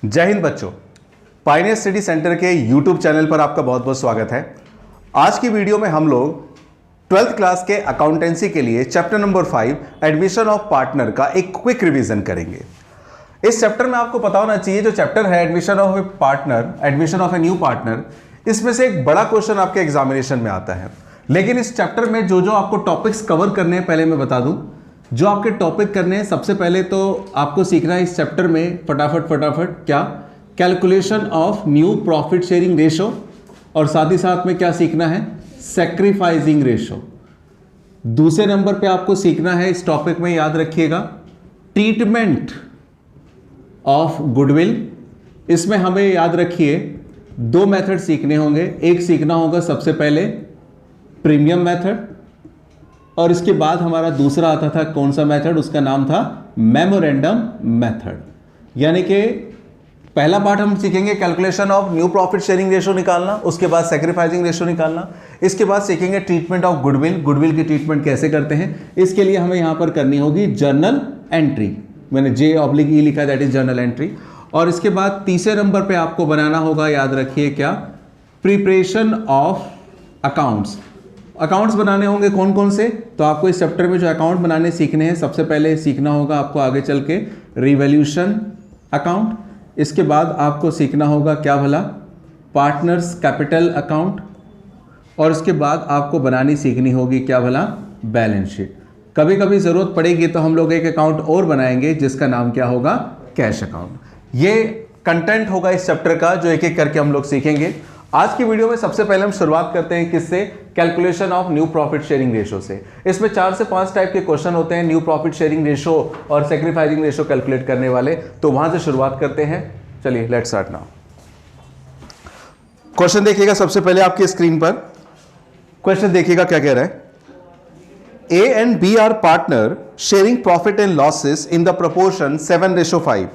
जय हिंद बच्चों, Pioneer study centre के यूट्यूब चैनल पर आपका बहुत बहुत स्वागत है। आज की वीडियो में हम लोग 12th क्लास के अकाउंटेंसी के लिए chapter number 5 admission of partner का एक क्विक रिवीजन करेंगे। इस चैप्टर में आपको पता होना चाहिए, जो चैप्टर है admission of A partner, admission of a new partner, इसमें से एक बड़ा क्वेश्चन आपके एग्जामिनेशन में आता है। लेकिन इस चैप्टर में जो जो आपको टॉपिक्स कवर करने हैं, पहले मैं बता दूं जो आपके टॉपिक करने हैं। सबसे पहले तो आपको सीखना है इस चैप्टर में फटाफट क्या, calculation of new profit sharing ratio, और साथ ही साथ में क्या सीखना है, सैक्रिफाइसिंग रेशो। दूसरे नंबर पे आपको सीखना है इस टॉपिक में, याद रखिएगा, ट्रीटमेंट ऑफ गुडविल। इसमें हमें याद रखिए दो मेथड सीखने होंगे। एक सीखना होगा सबसे पहले प्रीमियम मेथड, और इसके बाद हमारा दूसरा आता था कौन सा मेथड, उसका नाम था मेमोरेंडम मेथड। यानी कि पहला पार्ट हम सीखेंगे calculation of new profit sharing ratio निकालना, उसके बाद सैक्रिफाइसिंग रेशो निकालना, इसके बाद सीखेंगे ट्रीटमेंट ऑफ गुडविल, गुडविल की ट्रीटमेंट कैसे करते हैं। इसके लिए हमें यहां पर करनी होगी जर्नल एंट्री, मैंने J/E लिखा, दैट इज जर्नल एंट्री। और इसके बाद तीसरे नंबर पे आपको बनाना होगा, याद रखिए क्या, प्रिपरेशन ऑफ अकाउंट्स। अकाउंट्स बनाने होंगे कौन कौन से, तो आपको इस चैप्टर में जो अकाउंट बनाने सीखने हैं, सबसे पहले सीखना होगा आपको आगे चल के रिवैल्यूएशन अकाउंट। इसके बाद आपको सीखना होगा क्या भला, पार्टनर्स कैपिटल अकाउंट, और इसके बाद आपको बनानी सीखनी होगी क्या भला, बैलेंस शीट। कभी कभी जरूरत पड़ेगी तो हम लोग एक अकाउंट और बनाएंगे जिसका नाम क्या होगा, कैश अकाउंट। ये कंटेंट होगा इस चैप्टर का जो एक एक करके हम लोग सीखेंगे। आज की वीडियो में सबसे पहले हम शुरुआत करते हैं किससे, calculation of new profit sharing ratio से। इसमें 4 से 5 टाइप के क्वेश्चन होते हैं न्यू प्रॉफिट शेयरिंग रेशो और सैक्रिफाइसिंग रेशो कैलकुलेट करने वाले, तो वहां से शुरुआत करते हैं। चलिए लेट्स स्टार्ट नाउ। क्वेश्चन देखिएगा सबसे पहले आपकी स्क्रीन पर। क्वेश्चन देखिएगा क्या कह रहा है, A and B are partner sharing profit and losses in the proportion 7:5।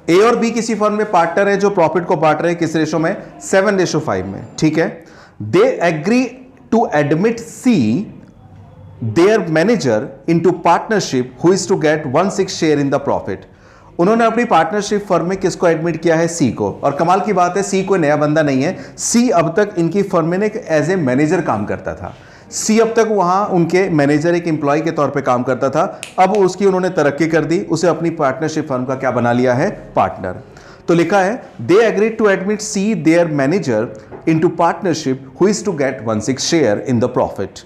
ए और बी किसी फर्म में पार्टनर है जो प्रॉफिट को बांट रहे हैं, किस रेशो में, 7:5 में, ठीक है। They agree to admit C their manager into partnership who is to get 1/6 share in the profit. उन्होंने अपनी पार्टनरशिप फर्म में किसको एडमिट किया है, सी को। और कमाल की बात है, सी कोई नया बंदा नहीं है, सी अब तक इनकी फर्म में एज ए मैनेजर काम करता था। सी अब तक वहां उनके मैनेजर, एक एम्प्लॉय के तौर पे काम करता था। अब उसकी उन्होंने तरक्की कर दी, उसे अपनी पार्टनरशिप फर्म का क्या बना लिया है, पार्टनर। तो लिखा है they agree to admit C their manager into partnership who is to get 1/6 share in the profit.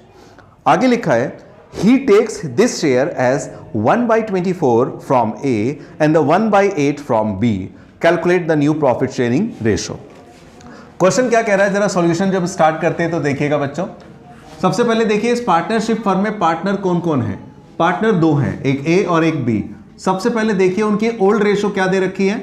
आगे लिखा है he takes this share as 1/24 from A and the 1/8 from B. Calculate the new profit sharing ratio. Question क्या कह रहा है, जरा solution जब start करते हैं तो देखिएगा बच्चों। सबसे पहले देखिए इस पार्टनरशिप फर्म में पार्टनर कौन कौन है, पार्टनर 2 हैं, एक ए और एक बी। सबसे पहले देखिए उनकी ओल्ड रेशो क्या दे रखी है,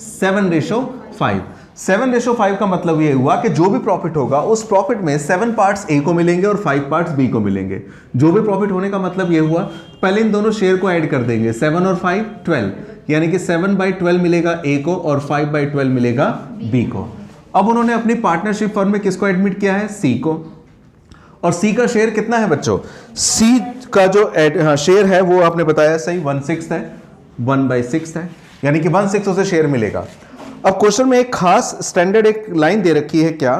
7:5। 7:5 का मतलब ये हुआ कि जो भी प्रॉफिट होगा उस प्रॉफिट में 7 पार्ट्स ए को मिलेंगे और 5 पार्ट्स बी को मिलेंगे। जो भी प्रॉफिट होने का मतलब ये हुआ, पहले इन दोनों शेयर को ऐड कर देंगे, 7 और 5 12, यानी कि 7/12 मिलेगा ए को और 5/12 मिलेगा बी को। अब उन्होंने अपनी पार्टनरशिप फर्म में किसको एडमिट किया है, सी को। और सी का शेयर कितना है बच्चों, सी का जो शेयर है वो आपने बताया सही 1/6 है, 1/6 है, यानी कि 1/6 उसे शेयर मिलेगा। अब क्वेश्चन में एक खास स्टैंडर्ड एक लाइन दे रखी है क्या,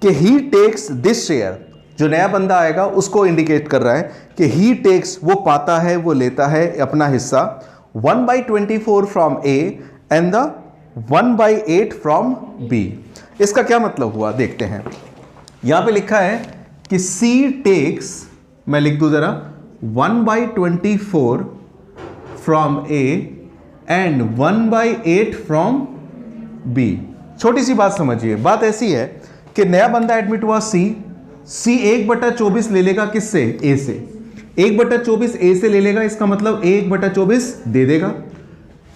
कि ही टेक्स दिस शेयर, जो नया बंदा आएगा उसको इंडिकेट कर रहा है कि ही टेक्स, वो पाता है, वो लेता है अपना हिस्सा, 1/24 from A and the 1/8 from B. इसका क्या मतलब हुआ देखते हैं। यहां पे लिखा है कि सी टेक्स, मैं लिख दूं जरा, 1/24 from A and 1/8 from B. छोटी सी बात समझिए, बात ऐसी है कि नया बंदा एडमिट हुआ सी 1/24 ले लेगा किससे, ए से। 1/24 ए से ले लेगा, इसका मतलब ए 1/24 दे देगा।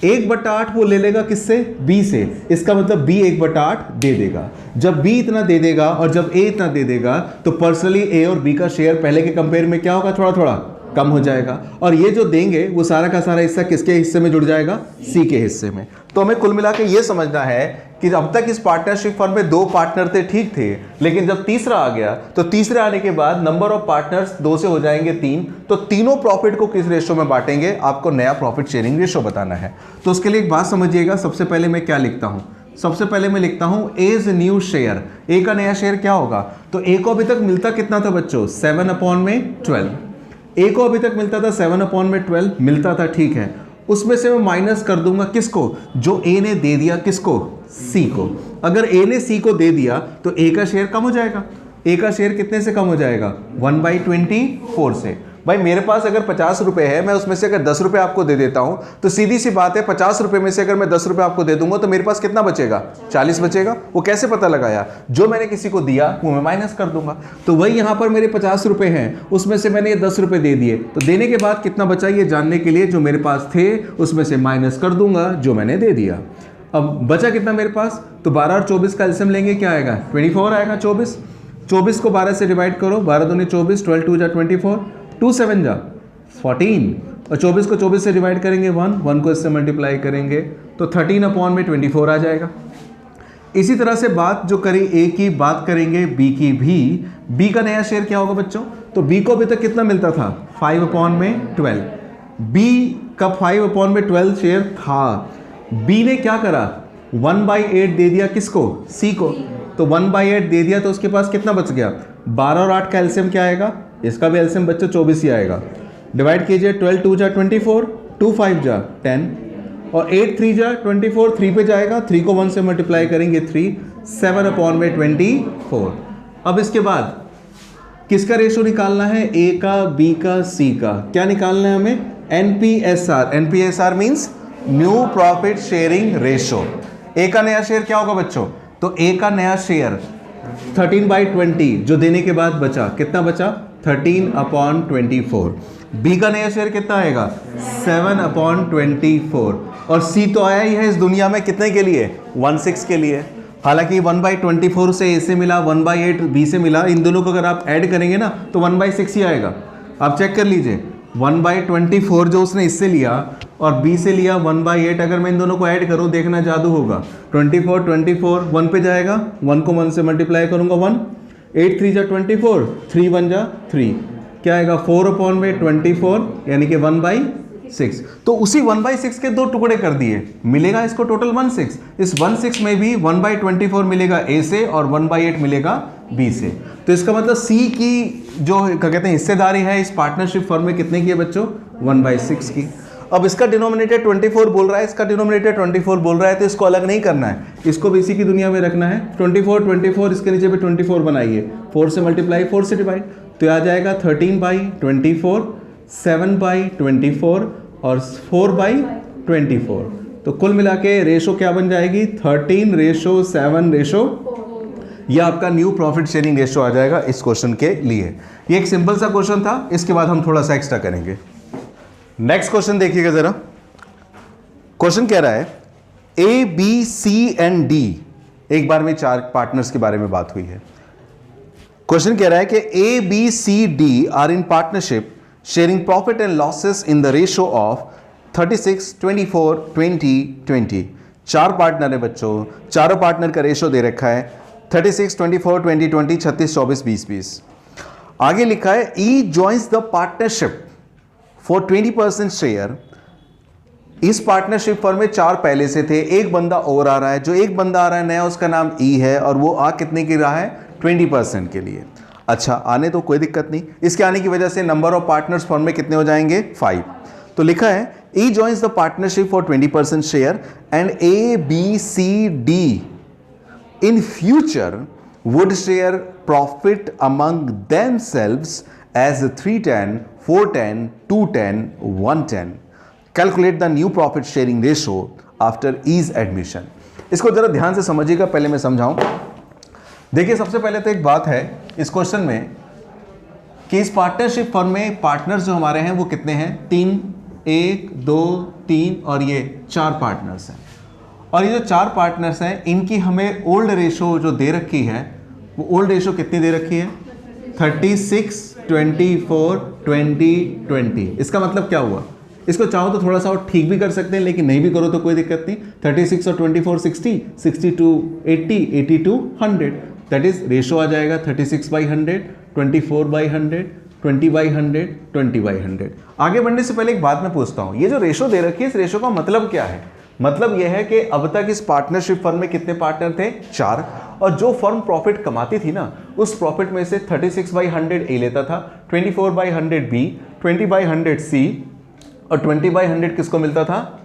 1/8 वो ले लेगा किससे, बी से, इसका मतलब बी 1/8 दे देगा। जब बी इतना दे देगा और जब ए इतना दे देगा तो पर्सनली ए और बी का शेयर पहले के कंपेयर में क्या होगा, थोड़ा थोड़ा कम हो जाएगा, और ये जो देंगे वो सारा का सारा हिस्सा किसके हिस्से में जुड़ जाएगा, सी के हिस्से में। तो हमें कुल मिला के ये समझना है कि अब तक इस पार्टनरशिप फर्म में 2 पार्टनर थे, ठीक थे, लेकिन जब तीसरा आ गया तो तीसरे आने के बाद नंबर ऑफ पार्टनर्स 2 से हो जाएंगे 3, तो तीनों प्रॉफिट को किस रेशो में बांटेंगे, आपको नया प्रॉफिट शेयरिंग रेशो बताना है। तो उसके लिए एक बात समझिएगा, सबसे पहले मैं क्या लिखता हूं, सबसे पहले मैं लिखता हूं एज न्यू शेयर, ए का नया शेयर क्या होगा, तो ए को अभी तक मिलता कितना था बच्चों, 7/12, ए को अभी तक मिलता था 7/12 मिलता था, ठीक है, उसमें से मैं माइनस कर दूंगा किसको, जो ए ने दे दिया, किसको, सी को। अगर ए ने सी को दे दिया तो ए का शेयर कम हो जाएगा, ए का शेयर कितने से कम हो जाएगा, 1/24 से। भाई मेरे पास अगर 50 रुपए है, मैं उसमें से अगर 10 रुपए आपको दे देता हूं, तो सीधी सी बात है 50 रुपए में से अगर मैं 10 रुपए आपको दे दूंगा तो मेरे पास कितना बचेगा, 40 बचेगा। वो कैसे पता लगाया, जो मैंने किसी को दिया वो मैं माइनस कर दूंगा। तो वही यहां पर मेरे 50 रुपए हैं, उसमें से मैंने ये 10 रुपए दे दिए, तो देने के बाद कितना बचा ये जानने के लिए जो मेरे पास थे उसमें से माइनस कर दूंगा जो मैंने दे दिया। अब बचा कितना मेरे पास, तो 12 और 24 का एलसीएम लेंगे, क्या आएगा, 24 आएगा। 24 को 12 से डिवाइड करो, 12 दूनी 24, 12 2 जा 24, 2 7 जा 14, और 24 को 24 से डिवाइड करेंगे 1 को इससे मल्टीप्लाई करेंगे तो 13/24 आ जाएगा। इसी तरह से बात जो करी ए की, बात करेंगे बी की भी। बी का नया शेयर क्या होगा बच्चों, तो बी को अभी तक कितना मिलता था, 5/12। बी का 5/12 शेयर था, बी ने क्या करा, 1/8 दे दिया किसको, सी को, तो 1/8 दे दिया तो उसके पास कितना बच गया, 12 और 8 का एलसीएम क्या आएगा, इसका भी एलसीएम बच्चों 24 ही आएगा। डिवाइड कीजिए, 12 2 जा 24, 2 5 जा 10, और 8 3 जा 24, 3 पे जाएगा, 3 को 1 से मल्टीप्लाई करेंगे 3, 7/24। अब इसके बाद किसका रेशो निकालना है, ए का, बी का, सी का, क्या निकालना है हमें, NPSR. NPSR means new profit sharing ratio. A का नया शेयर क्या होगा बच्चों, तो ए का नया शेयर 13/20 जो देने के बाद बचा, कितना बचा, 13/24। बी का नया शेयर कितना आएगा, 7/24, और सी तो आया ही है इस दुनिया में कितने के लिए, 1/6 के लिए। हालांकि 1/24 से ए से मिला, 1/8 बी से मिला, इन दोनों को अगर आप ऐड करेंगे ना तो 1/6 ही आएगा। आप चेक कर लीजिए, 1/24 जो उसने इससे लिया और बी से लिया 1/8, अगर मैं इन दोनों को ऐड करूं देखना जादू होगा। 24 1 पे जाएगा, 1 को 1 से मल्टीप्लाई करूंगा 1, 8 3 जा 24, 3 1 जा 3, क्या आएगा 4/24 यानी कि 1/6। तो उसी 1/6 के 2 टुकड़े कर दिए, मिलेगा इसको टोटल 1/6। इस 1/6 में भी 1/24 मिलेगा ए से और 1/8 मिलेगा बी से। तो इसका मतलब सी की जो क्या कहते हैं हिस्सेदारी है इस पार्टनरशिप फर्म में कितने की है बच्चों, 1/6 की। अब इसका डिनोमिनेटर 24 बोल रहा है, इसका डिनोमिनेटर 24 बोल रहा है, तो इसको अलग नहीं करना है, इसको भी इसी की दुनिया में रखना है। 24 इसके नीचे भी 24 बनाइए, 4 से मल्टीप्लाई 4 से डिवाइड, तो आ जाएगा 13/24, 7/24 और 4/24। तो कुल मिला के रेशो क्या बन जाएगी, 13:7। यह आपका न्यू प्रॉफिट शेयरिंग रेशो आ जाएगा इस क्वेश्चन के लिए। ये एक सिंपल सा क्वेश्चन था, इसके बाद हम थोड़ा सा एक्स्ट्रा करेंगे। नेक्स्ट क्वेश्चन देखिएगा जरा। क्वेश्चन कह रहा है A B C and D, एक बार में 4 पार्टनर्स के बारे में बात हुई है। क्वेश्चन कह रहा है कि A B C D are in partnership sharing profit and losses in the ratio of 36 24 20 20। 4 partner है बच्चों, चारों पार्टनर का रेशो दे रखा है 36 24 20 20, 36 24 20 20। आगे लिखा है E joins the partnership for 20% share. इस पार्टनरशिप फर्म में 4 पहले से थे, एक बंदा और आ रहा है, जो एक बंदा आ रहा है नया उसका नाम ई है और वो आ कितने की रहा है, 20% के लिए। अच्छा, आने तो कोई दिक्कत नहीं, इसके आने की वजह से नंबर ऑफ पार्टनर्स फर्म में कितने हो जाएंगे, 5। तो लिखा है E joins the partnership for 20% share and A B C D in future would share profit among themselves as 310, 410, 210, 110. Calculate the new profit sharing ratio after ease admission. इसको जरा ध्यान से समझिएगा, पहले मैं समझाऊं। देखिए, सबसे पहले तो एक बात है इस क्वेश्चन में कि इस पार्टनरशिप फर्म में पार्टनर्स जो हमारे हैं वो कितने हैं, 3, 1 2 3 और ये 4 पार्टनर्स हैं। और ये जो 4 पार्टनर्स हैं इनकी हमें ओल्ड रेशो जो दे रखी है वो ओल्ड रेशो कितनी दे रखी है, 36 24, 20, 20। इसका मतलब क्या हुआ? इसको चाहो तो थोड़ा सा और ठीक भी कर सकते हैं, लेकिन नहीं भी करो तो कोई दिक्कत नहीं। 36 और 24 60, 62 80, 82 100। दैट इज रेशो आ जाएगा 36/100, 24/100, 20/100, 20/100। आगे बढ़ने से पहले एक बात मैं पूछता हूं, ये जो रेशो दे रखी है, इस रेशो का मतलब क्या है? मतलब यह है कि अब तक इस पार्टनरशिप फर्म में कितने पार्टनर थे? 4। और जो फर्म प्रॉफिट कमाती थी ना, उस प्रॉफिट में से 36/100 ए लेता था, 24/100 बी, 20/100 सी और 20/100 किसको मिलता था?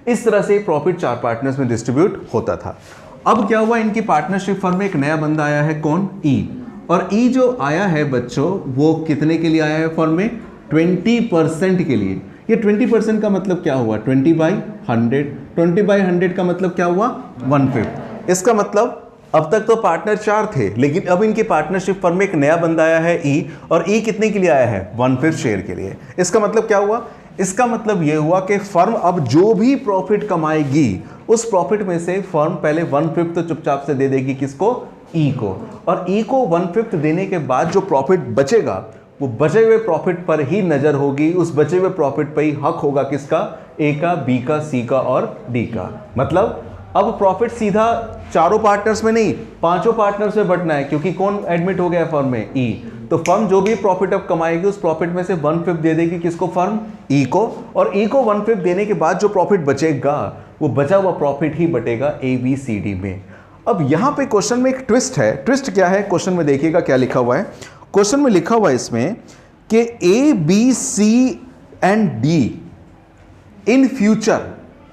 इस तरह से प्रॉफिट 4 पार्टनर्स में डिस्ट्रीब्यूट होता था। अब क्या हुआ, इनकी पार्टनरशिप फर्म में एक नया बंदा आया है, कौन? ई। और ई जो आया है बच्चों, वो कितने के लिए आया है फर्म में? 20% के लिए। ये 20% का मतलब क्या हुआ? 20/100। 20/100 का मतलब क्या हुआ? 1/5। इसका मतलब अब तक तो पार्टनर 4 थे, लेकिन अब इनकी पार्टनरशिप फर्म में एक नया बंदा आया है ई, और ई कितने के लिए आया है? 1/5 शेयर के लिए। इसका मतलब क्या हुआ? इसका मतलब यह हुआ कि फर्म अब जो भी प्रॉफिट कमाएगी, उस प्रॉफिट में से फर्म पहले 1/5 तो चुपचाप से दे देगी, किसको? ई को। और ई को 1/5 देने के बाद जो प्रॉफिट बचेगा, वो बचे हुए प्रॉफिट पर ही नजर होगी, उस बचे हुए प्रॉफिट पर ही हक होगा, किसका? ए का, बी का, सी का और डी का। मतलब अब प्रॉफिट सीधा चारों पार्टनर्स में नहीं, 5 पार्टनर्स में बंटना है, क्योंकि कौन एडमिट हो गया फर्म में? ई। तो फर्म जो भी प्रॉफिट अब कमाएगी, उस प्रॉफिट में से 1/5 दे देगी, किसको? फर्म ई को। और ई को 1/5 देने के बाद जो प्रॉफिट बचेगा, वो बचा हुआ प्रॉफिट ही बटेगा ए बी सी डी में। अब यहां पे क्वेश्चन में एक ट्विस्ट है। ट्विस्ट क्या है? क्वेश्चन में देखिएगा क्या लिखा हुआ है। क्वेश्चन में लिखा हुआ है इसमें कि A B C and D in future,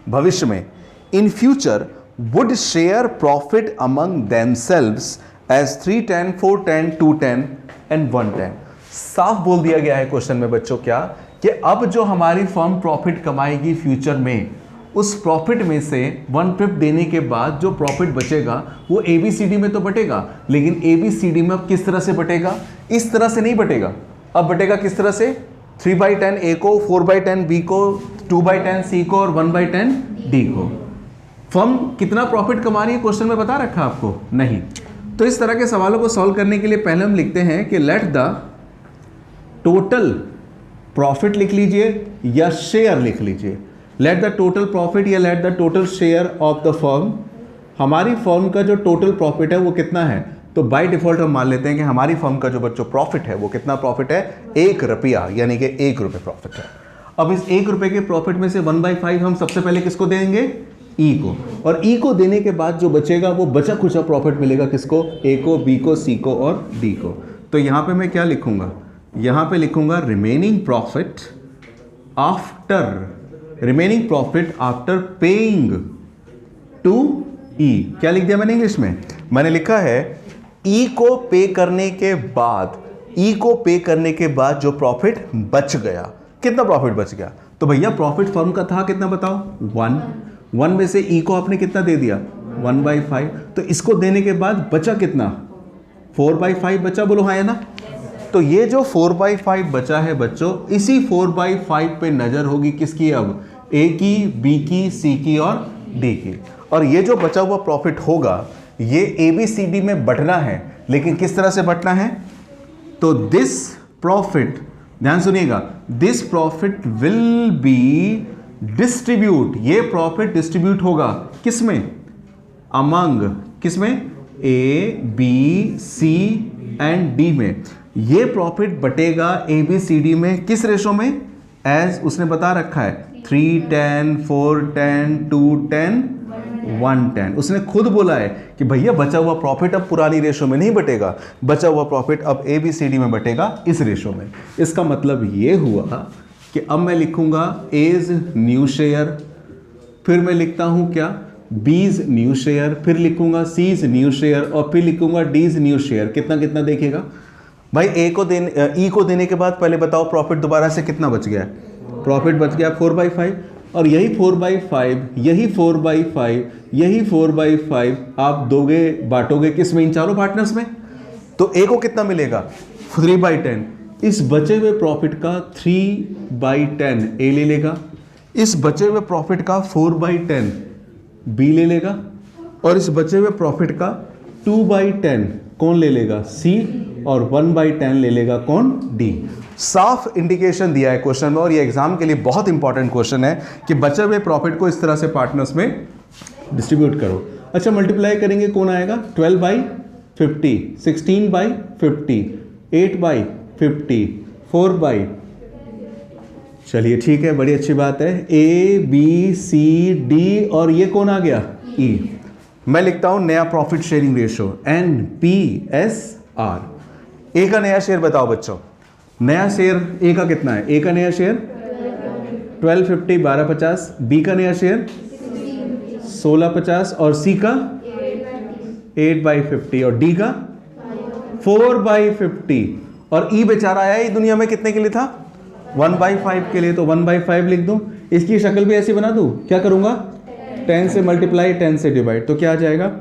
भविष्य में, in future would share profit among themselves as 310, 410, 210 and 110। साफ बोल दिया गया है क्वेश्चन में बच्चों क्या, कि अब जो हमारी फर्म प्रॉफिट कमाएगी फ्यूचर में, उस प्रॉफिट में से 1/5 देने के बाद जो प्रॉफिट बचेगा, वो ABCD में तो बटेगा, लेकिन ABCD में अब किस तरह से बटेगा? इस तरह से नहीं बटेगा। अब बटेगा किस तरह से? 3/10 ए को, 4/10 बी को, 2/10 सी को और 1/10 डी को। फर्म कितना प्रॉफिट कमा रही है क्वेश्चन में बता रखा आपको? नहीं। तो इस तरह के सवालों को सॉल्व करने के लिए पहले हम लिखते हैं कि लेट द टोटल प्रॉफिट लिख लीजिए या शेयर लिख लीजिए। लेट द टोटल प्रॉफिट या let the total share of the firm. हमारी फर्म का जो टोटल प्रॉफिट है वो कितना है? तो बाय डिफॉल्ट हम मान लेते हैं कि हमारी फर्म का जो बच्चों प्रॉफिट है वो कितना प्रॉफिट है? 1 रुपया, यानी कि 1 रुपये प्रॉफिट है। अब इस 1 रुपये के प्रॉफिट में से 1/5 हम सबसे पहले किसको देंगे? ई को। और ई को देने के बाद जो बचेगा वो बचा खुचा प्रॉफिट मिलेगा किसको? ए को, बी को, सी को और डी को। तो यहां पे मैं क्या लिखूंगा? यहां पे लिखूंगा remaining profit after paying to E. क्या लिख दिया मैंने इंग्लिश में? मैंने लिखा है ई को पे करने के बाद जो प्रॉफिट बच गया, कितना प्रॉफिट बच गया? तो भैया प्रॉफिट फर्म का था कितना बताओ? 1 में से ई को आपने कितना दे दिया? 1/5। तो इसको देने के बाद बचा कितना? 4/5 बचा, बोलो हाँ है ना? तो ये जो 4/5 बचा है बच्चों, इसी 4/5 पे नजर होगी किसकी? अब ए की, बी की, सी की और डी की। और ये जो बचा हुआ प्रॉफिट होगा, ये ABCD में बंटना है, लेकिन किस तरह से बंटना है? तो दिस प्रॉफिट, ध्यान सुनिएगा, this profit will be distribute, ये प्रॉफिट डिस्ट्रीब्यूट होगा किसमें? अमंग, किसमें? A B C and D में। ये प्रॉफिट बटेगा ABCD में किस रेशो में? एज उसने बता रखा है 310, 410, 210, 110। उसने खुद बोला है कि भैया बचा हुआ प्रॉफिट अब पुरानी रेशो में नहीं बटेगा, बचा हुआ प्रॉफिट अब ABCD में बटेगा इस रेशो में। इसका मतलब ये हुआ कि अब मैं लिखूंगा एज न्यू शेयर, फिर मैं लिखता हूं क्या? बीज न्यू शेयर, फिर लिखूंगा सीज न्यू शेयर और फिर लिखूंगा डीज न्यू शेयर। कितना कितना देखिएगा भाई? ई को देने के बाद पहले बताओ प्रॉफिट दोबारा से कितना बच गया? प्रॉफिट बच गया 4/5, और यही 4/5, यही 4/5, यही 4/5 आप दोगे, बांटोगे किस में? इन चारों पार्टनर्स में। तो ए को कितना मिलेगा? 3/10। इस बचे हुए प्रॉफिट का 3/10 ए ले लेगा, इस बचे हुए प्रॉफिट का 4/10 बी ले लेगा, और इस बचे हुए प्रॉफिट का 2/10 कौन ले लेगा? C, और 1/10 ले लेगा कौन? D। साफ इंडिकेशन दिया है क्वेश्चन में, और ये एग्जाम के लिए बहुत इंपॉर्टेंट क्वेश्चन है कि बचे हुए प्रॉफिट को इस तरह से पार्टनर्स में डिस्ट्रीब्यूट करो। अच्छा, मल्टीप्लाई करेंगे कौन आएगा? 12/50, 16/50, 8/50, 4/। चलिए ठीक है, बड़ी अच्छी बात है। A, B, C, D, और ये कौन आ गया? E। मैं लिखता हूं नया प्रॉफिट शेयरिंग रेशियो NPSR। ए का नया शेयर बताओ बच्चों, नया शेयर ए का कितना है? ए का नया शेयर 1250, 1250। बी का नया शेयर 1650, और सी का 8/50, और डी का 4/50। और ई बेचारा आया ही दुनिया में कितने के लिए था? 1/5 के लिए। तो 1/5 लिख दूं, इसकी शक्ल भी ऐसी बना दूं। क्या करूंगा? 10 से मल्टीप्लाई, 10 से डिवाइड, तो क्या आ जाएगा?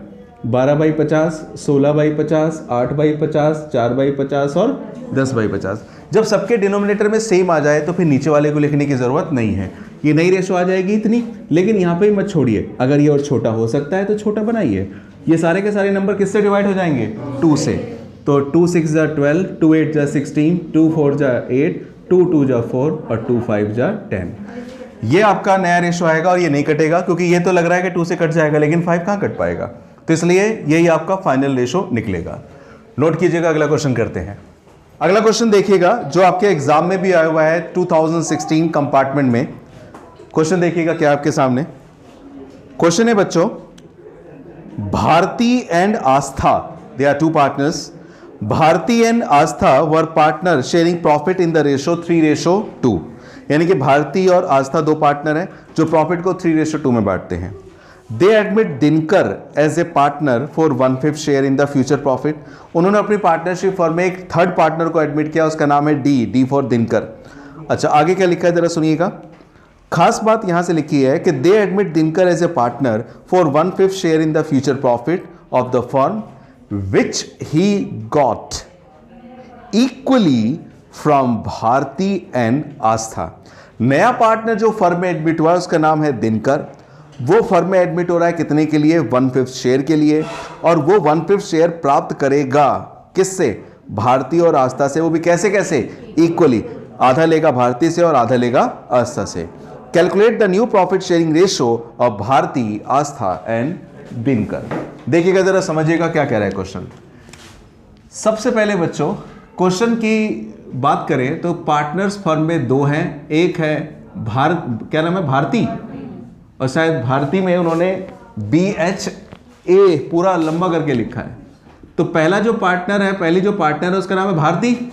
12/50, 16/50, 8/50, 4/50 और 10/50। जब सबके डिनोमिनेटर में सेम आ जाए तो फिर नीचे वाले को लिखने की ज़रूरत नहीं है। ये नई रेशो आ जाएगी इतनी, लेकिन यहाँ पे ही मत छोड़िए। अगर ये और छोटा हो सकता है तो छोटा बनाइए। ये सारे के सारे नंबर किससे डिवाइड हो जाएंगे? 2 से। तो 2 6 जा 12, 2 8 जा 16, 2 4 जा 8, 2 2 जा 4, और 2 5 जा 10। ये आपका नया रेशो आएगा, और ये नहीं कटेगा क्योंकि ये तो लग रहा है कि 2 से कट जाएगा, लेकिन 5 कहाँ कट पाएगा। तो इसलिए यही आपका फाइनल रेशो निकलेगा। नोट कीजिएगा, अगला क्वेश्चन करते हैं। अगला क्वेश्चन देखिएगा जो आपके एग्जाम में भी आया हुआ है 2016 कंपार्टमेंट में। क्वेश्चन देखिएगा क्या आपके सामने क्वेश्चन है बच्चों। Bharti and Aastha, they are 2 partners. Bharti and Aastha were partner sharing profit in the ratio 3:2। यानी कि भारती और आस्था 2 पार्टनर हैं जो प्रॉफिट को 3:2 में बांटते हैं। They admit Dinkar as a partner for 1/5 share in the future profit. उन्होंने अपनी पार्टनरशिप फॉर्म में एक थर्ड पार्टनर को एडमिट किया, उसका नाम है डी फॉर दिनकर। अच्छा, आगे क्या लिखा है जरा सुनिएगा। खास बात यहां से लिखी है कि they admit Dinkar as a partner for 1/5 share in the future profit of the firm which he got equally from Bharti and Astha. नया पार्टनर जो फर्म में एडमिट हुआ है उसका नाम है दिनकर। वो फर्म में एडमिट हो रहा है कितने के लिए? 1/5 शेयर के लिए। और वो 1/5 शेयर प्राप्त करेगा किससे? भारती और आस्था से। वो भी कैसे कैसे? इक्वली। आधा लेगा भारती से और आधा लेगा आस्था से। Calculate the new profit sharing ratio of Bharti, Aastha and Dinkar. देखिएगा जरा, समझिएगा क्या कह रहा है क्वेश्चन। सबसे पहले बच्चों क्वेश्चन की बात करें तो पार्टनर्स फर्म में 2 हैं। एक है क्या नाम है? भारती, और शायद भारती में उन्होंने BHA पूरा लंबा करके लिखा है। तो पहला जो पार्टनर है, पहली जो पार्टनर है उसका नाम है भारती,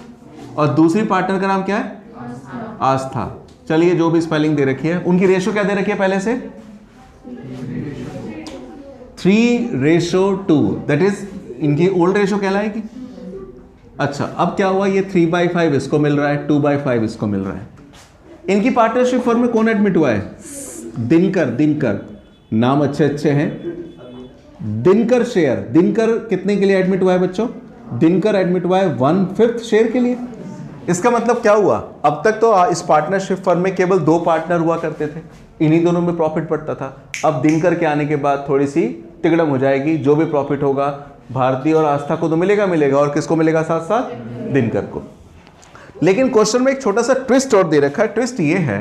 और दूसरी पार्टनर का नाम क्या है? आस्था। चलिए, जो भी स्पेलिंग दे रखी है, उनकी रेशो क्या दे रखी है पहले से? 3:2। दैट इज इनकी ओल्ड रेशो कहलाएगी। अच्छा, अब क्या हुआ? ये 3/5 इसको मिल रहा है, 2/5 इसको मिल रहा है। इनकी पार्टनरशिप फर्म में कौन एडमिट हुआ है? दिनकर। नाम अच्छे अच्छे हैं। दिनकर शेयर, दिनकर कितने के लिए एडमिट हुआ है बच्चों? दिनकर एडमिट हुआ है 1/5 शेयर के लिए। इसका मतलब क्या हुआ? अब तक तो इस पार्टनरशिप फर्म में केवल 2 पार्टनर हुआ करते थे, इन्हीं दोनों में प्रॉफिट पड़ता था। अब दिनकर के आने के बाद थोड़ी सी तिगड़म हो जाएगी। जो भी प्रॉफिट होगा भारती और आस्था को तो मिलेगा, और किसको मिलेगा? साथ साथ दिनकर को। लेकिन क्वेश्चन में एक छोटा सा ट्विस्ट और दे रखा है। ट्विस्ट ये है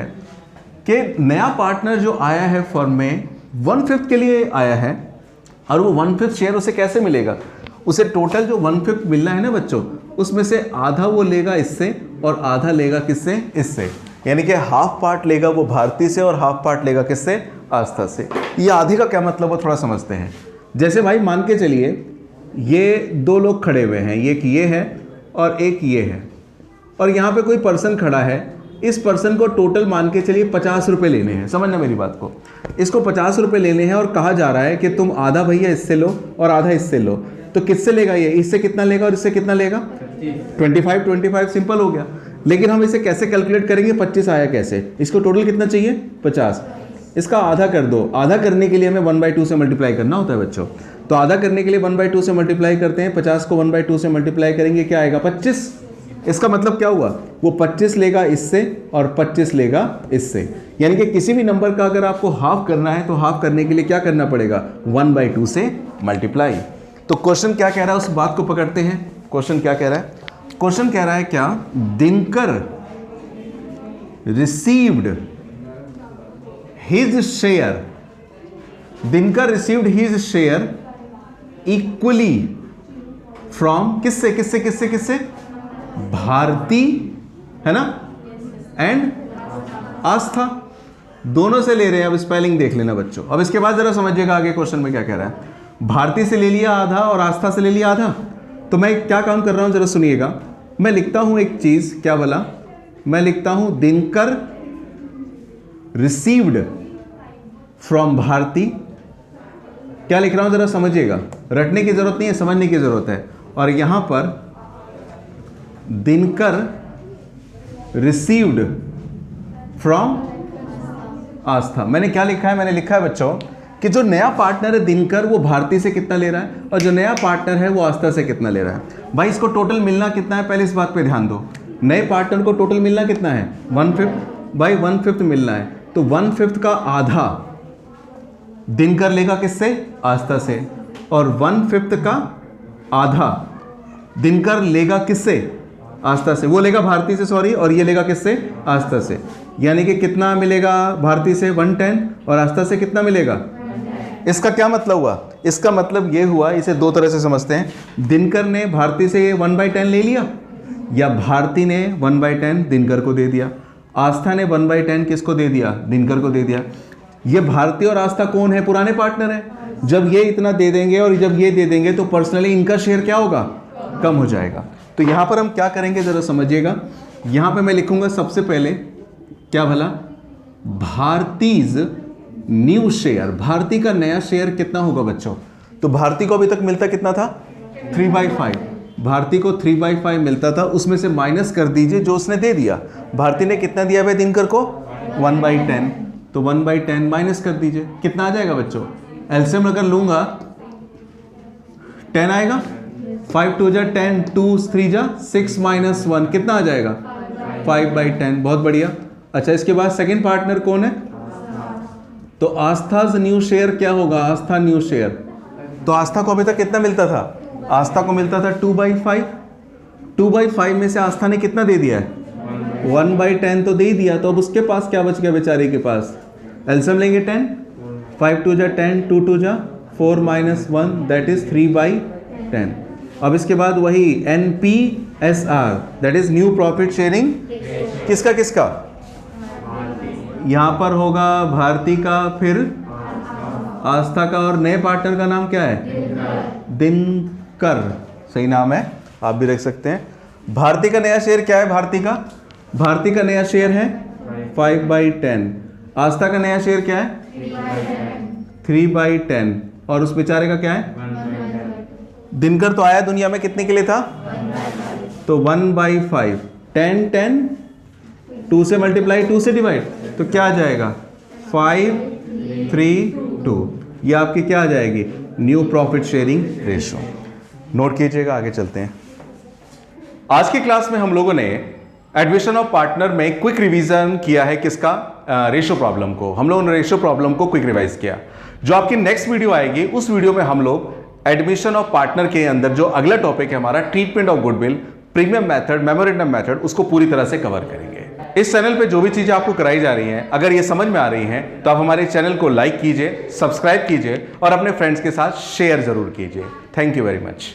कि नया पार्टनर जो आया है फर्म में 1/5 के लिए आया है, और वो 1/5 शेयर उसे कैसे मिलेगा? उसे टोटल जो 1/5 मिलना है ना बच्चों, उसमें से आधा वो लेगा इससे और आधा लेगा किससे? इससे। यानी कि हाफ पार्ट लेगा वो भारती से और हाफ पार्ट लेगा किससे? आस्था से। ये आधे का क्या मतलब वो थोड़ा समझते हैं। जैसे भाई मान के चलिए ये 2 लोग खड़े हुए हैं, एक ये है और एक ये है, और यहाँ पे कोई पर्सन खड़ा है। इस पर्सन को टोटल मान के चलिए 50 रुपये लेने हैं। समझना मेरी बात को। इसको 50 रुपये लेने हैं और कहा जा रहा है कि तुम आधा भैया इससे लो और आधा इससे लो। तो किससे लेगा ये? इससे कितना लेगा और इससे कितना लेगा? 25 सिंपल हो गया। लेकिन हम इसे कैसे कैलकुलेट करेंगे? 25 आया कैसे? इसको टोटल कितना चाहिए? 50। इसका आधा कर दो। आधा करने के लिए हमें 1/2 से मल्टीप्लाई करना होता है बच्चों। तो आधा करने के लिए 1/2 से मल्टीप्लाई करते हैं। 50 को 1/2 से मल्टीप्लाई करेंगे, क्या आएगा? 25। इसका मतलब क्या हुआ? वो 25 लेगा इससे और 25 लेगा इससे। यानी कि किसी भी नंबर का अगर आपको हाफ करना है तो हाफ करने के लिए क्या करना पड़ेगा? 1/2 से मल्टीप्लाई। तो क्वेश्चन क्या कह रहा है उस बात को पकड़ते हैं। क्वेश्चन क्या कह रहा है? क्वेश्चन कह रहा है क्या, Dinkar received his share, Dinkar received his share equally from किससे किससे किससे किससे, भारती है ना एंड आस्था, दोनों से ले रहे हैं। अब स्पेलिंग देख लेना बच्चों। अब इसके बाद जरा समझिएगा आगे क्वेश्चन में क्या कह रहा है। भारती से ले लिया आधा और आस्था से ले लिया आधा। तो मैं क्या काम कर रहा हूं जरा सुनिएगा। मैं लिखता हूं एक चीज, क्या बोला, मैं लिखता हूं दिनकर रिसीव्ड फ्रॉम भारती। क्या लिख रहा हूं जरा समझिएगा, रटने की जरूरत नहीं है, समझने की जरूरत है। और यहां पर दिनकर रिसीव्ड फ्रॉम आस्था। मैंने क्या लिखा है? मैंने लिखा है बच्चों कि जो नया पार्टनर है दिनकर वो भारती से कितना ले रहा है और जो नया पार्टनर है वो आस्था से कितना ले रहा है। भाई इसको टोटल मिलना कितना है, पहले इस बात पे ध्यान दो। नए पार्टनर को टोटल मिलना कितना है? 1/5। भाई 1/5 मिलना है, तो 1/5 का आधा दिनकर लेगा किससे? आस्था से। और 1/5 का आधा दिनकर लेगा किससे? आस्था से। वो लेगा भारती से, सॉरी, और ये लेगा किससे? आस्था से। यानी कि कितना मिलेगा भारती से? 110। और आस्था से कितना मिलेगा? इसका क्या मतलब हुआ? इसका मतलब ये हुआ, इसे दो तरह से समझते हैं। दिनकर ने भारती से ये 1/10 ले लिया, या भारती ने 1/10 दिनकर को दे दिया। आस्था ने 1/10 किसको दे दिया? दिनकर को दे दिया। ये भारती और आस्था कौन है? पुराने पार्टनर है। जब ये इतना दे देंगे और जब ये दे देंगे तो पर्सनली इनका शेयर क्या होगा? कम हो जाएगा। तो यहां पर हम क्या करेंगे जरा समझिएगा। यहां पे मैं लिखूंगा सबसे पहले क्या भला, भारतीज न्यू शेयर। भारती का नया शेयर कितना होगा बच्चों? तो भारती को अभी तक मिलता कितना था? 3/5। भारती को 3/5 मिलता था, उसमें से माइनस कर दीजिए जो उसने दे दिया। भारती ने कितना दिया भाई दिनकर को? 1/10। तो 1/10 माइनस कर दीजिए, कितना आ जाएगा बच्चों? एलसीएम अगर लूंगा 10 आएगा। 5 2 जा 10, 2 3 जा 6 - 1 कितना आ जाएगा? 5/10। बहुत बढ़िया। अच्छा, इसके बाद सेकंड पार्टनर कौन है? तो आस्थाज न्यू शेयर क्या होगा? आस्था न्यू शेयर। तो आस्था को अभी तक कितना मिलता था? आस्था को मिलता था 2/5। 2/5 में से आस्था ने कितना दे दिया है? 1/10 तो दे ही दिया। तो अब उसके पास क्या बच गया बेचारे के पास? एलसीएम लेंगे 10। 5 2 जा 10, 2 2 जा 4 - 1 दैट इज 3/10। अब इसके बाद वही NPSR that is new profit sharing. किसका किसका? यहां पर होगा भारती का, फिर आस्था का, और नए पार्टनर का नाम क्या है? दिनकर। सही नाम है, आप भी रख सकते हैं। भारती का नया शेयर क्या है? भारती का नया शेयर है 5/10। आस्था का नया शेयर क्या है? 3/10। और उस बेचारे का क्या है? दिनकर तो आया दुनिया में कितने के लिए था? तो 1/5। 10 10, 2 से मल्टीप्लाई, 2 से डिवाइड, तो क्या आ जाएगा? 5 3 2। ये आपकी क्या आ जाएगी? New profit sharing ratio. Note कीजिएगा, आगे चलते हैं। आज की क्लास में हम लोगों ने एडमिशन ऑफ पार्टनर में क्विक रिवीजन किया है। किसका? रेशो प्रॉब्लम को। हम लोगों ने रेशो प्रॉब्लम को क्विक रिवाइज किया। जो आपकी नेक्स्ट वीडियो आएगी उस वीडियो में हम लोग एडमिशन ऑफ पार्टनर के अंदर जो अगला टॉपिक है हमारा treatment of goodwill, premium method, memorandum method, उसको पूरी तरह से कवर करेंगे। इस चैनल पे जो भी चीजें आपको कराई जा रही हैं, अगर ये समझ में आ रही हैं तो आप हमारे चैनल को लाइक कीजिए, सब्सक्राइब कीजिए और अपने फ्रेंड्स के साथ शेयर जरूर कीजिए। Thank you very much.